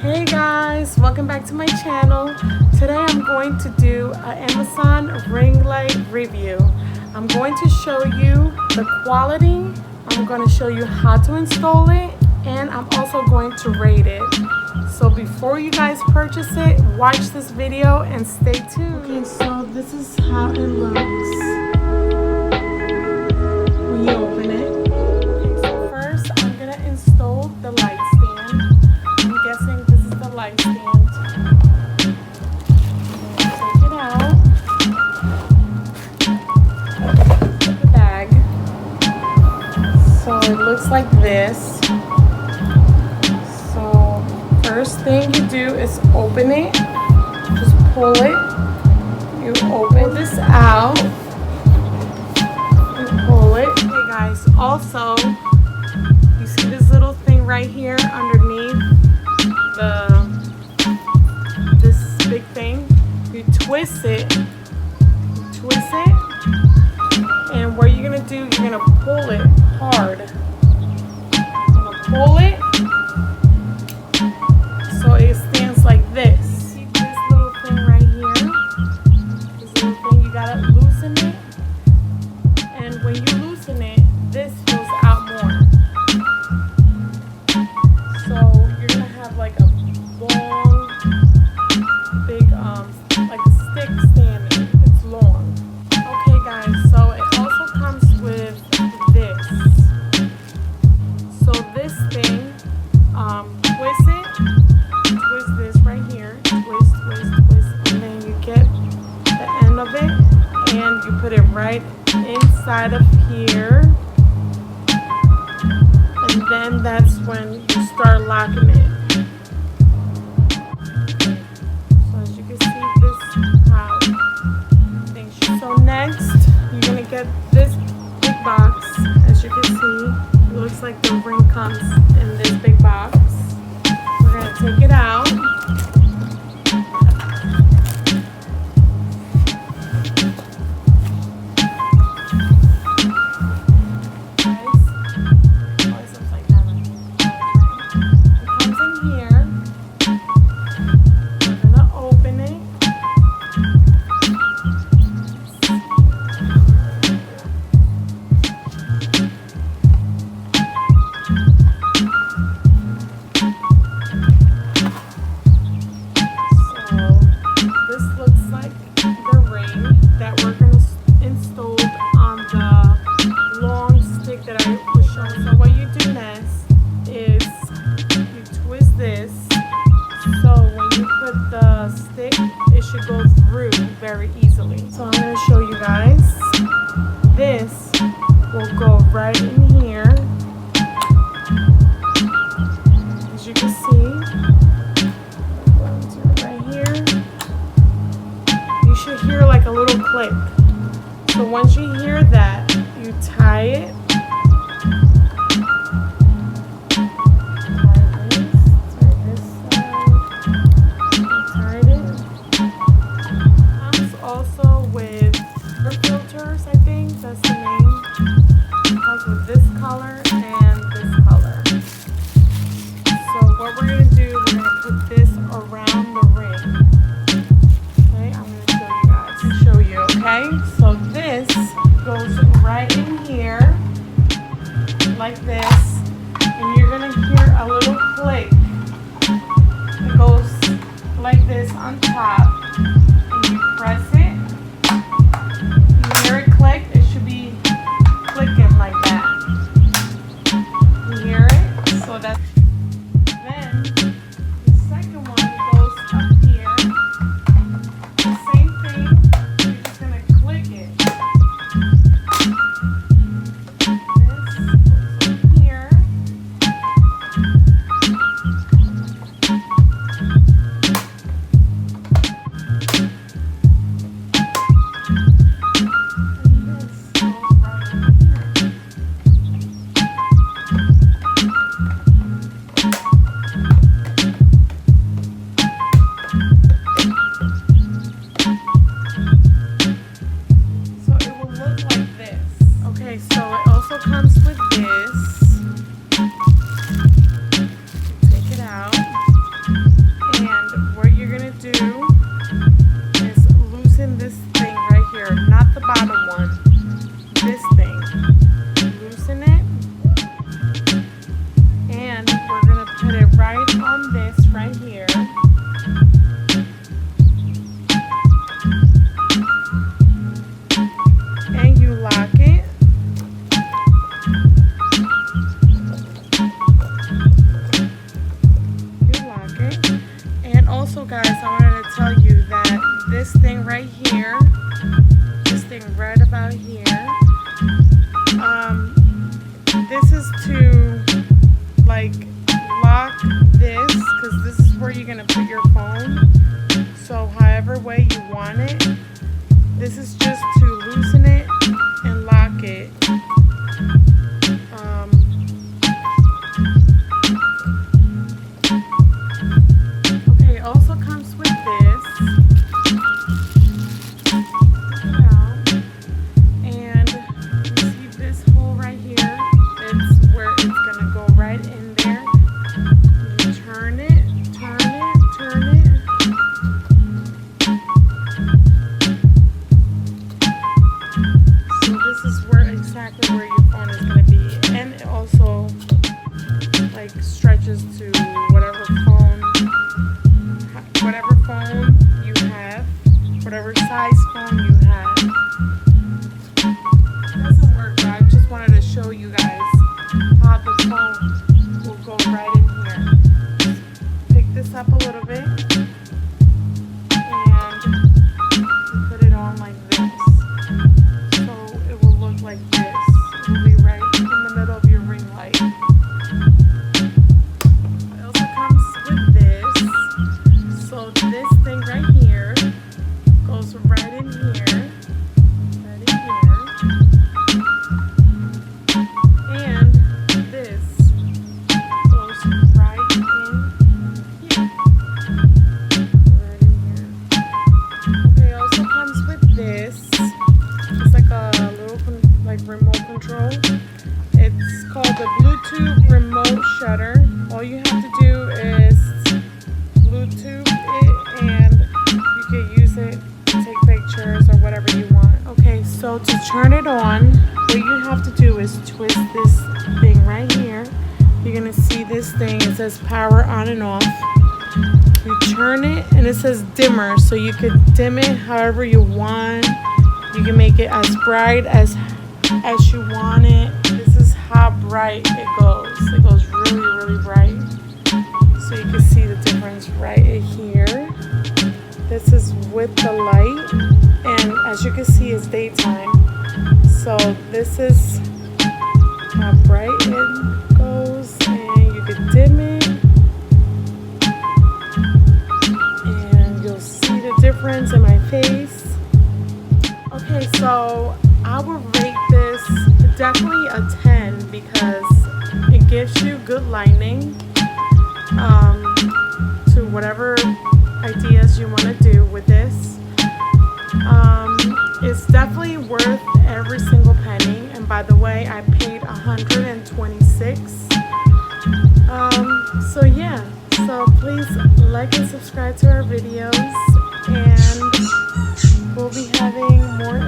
Hey guys, welcome back to my channel. Today I'm going to do an Amazon ring light review. I'm going to show you the quality, I'm going to show you how to install it, and I'm also going to rate it. So before you guys purchase it, watch this video and stay tuned. Okay, so this is how it looks when you open it. Okay, so first I'm going to install the light stand. I'm guessing this is the light stand. Take it out. Put the bag. So it looks like this. So first thing you do is open it. Just pull it. You open this out. You pull it. Okay guys, also you see this little thing right here underneath this big thing. You twist it. And what you're gonna do, you're gonna pull it hard. You're gonna pull it so it stands like this. See this little thing right here? This little thing, you gotta loosen it. And when you loosen it, this fills out more. So you're gonna have like a long, big, like a stick standing. It's long. Okay guys, so it also comes with this. So this thing, twist this right here, twist, and then you get the end of it and you put it right inside of here. And then that's when you start locking it. So as you can see, this is how things should. So next, you're gonna get this big box. As you can see, it looks like the ring comes in this big box. We're gonna take it out. Should go through very easily. So I'm going to show you guys. This will go right in here. As you can see, right here. You should hear like a little click. So once you hear that, you tie it. Color and this color. So what we're going to do, we're going to put this around the ring. Okay, I'm going to show you guys. Show you, okay? So this goes right in here, like this, and you're going to hear a little click. It goes like this on top, and you press it. You hear it click, it should be clicking like that. Hear it? So that then the second one goes up here. The same thing, you're just gonna click it. This goes up here. also, guys, I wanted to tell you that this thing right here, this thing right about here, this is to like lock this, because this is where you're gonna put your phone. So however way you want it, this is just to loosen it and lock it. Okay, it also comes with this. And you see this hole right here? It's where it's gonna go right in there. You turn it, turn it, turn it. So this is exactly where your phone is gonna be. And it also like stretches to whatever phone you have, whatever size phone you have. It doesn't work, but I just wanted to show you guys how the phone will go right in here. Pick this up a little bit and you put it on like this. So it will look like this. It will be right in the middle of your ring light. It also comes with this. So this thing right here goes right in here, right in here, and this goes right in here, right in here. Okay, it also comes with this. It's like a little remote control. It's called the Bluetooth remote shutter. All you have to do is Bluetooth it, and you can use it to take pictures or whatever you want. Okay, so to turn it on, what you have to do is twist this thing right here. You're gonna see this thing, it says power on and off. You turn it and it says dimmer, so you could dim it however you want. You can make it as bright as you want it. This is how bright it goes. It goes really, really bright. So you can see the difference right here. This is with the light, and as you can see, it's daytime. So this is how bright it goes, and you can dim it, and you'll see the difference in my face. Okay, so I would rate this definitely a 10 because it gives you good lighting to whatever ideas you want to do with this. It's definitely worth every single penny, and by the way, I paid $126. So yeah, so please like and subscribe to our videos, and we'll be having more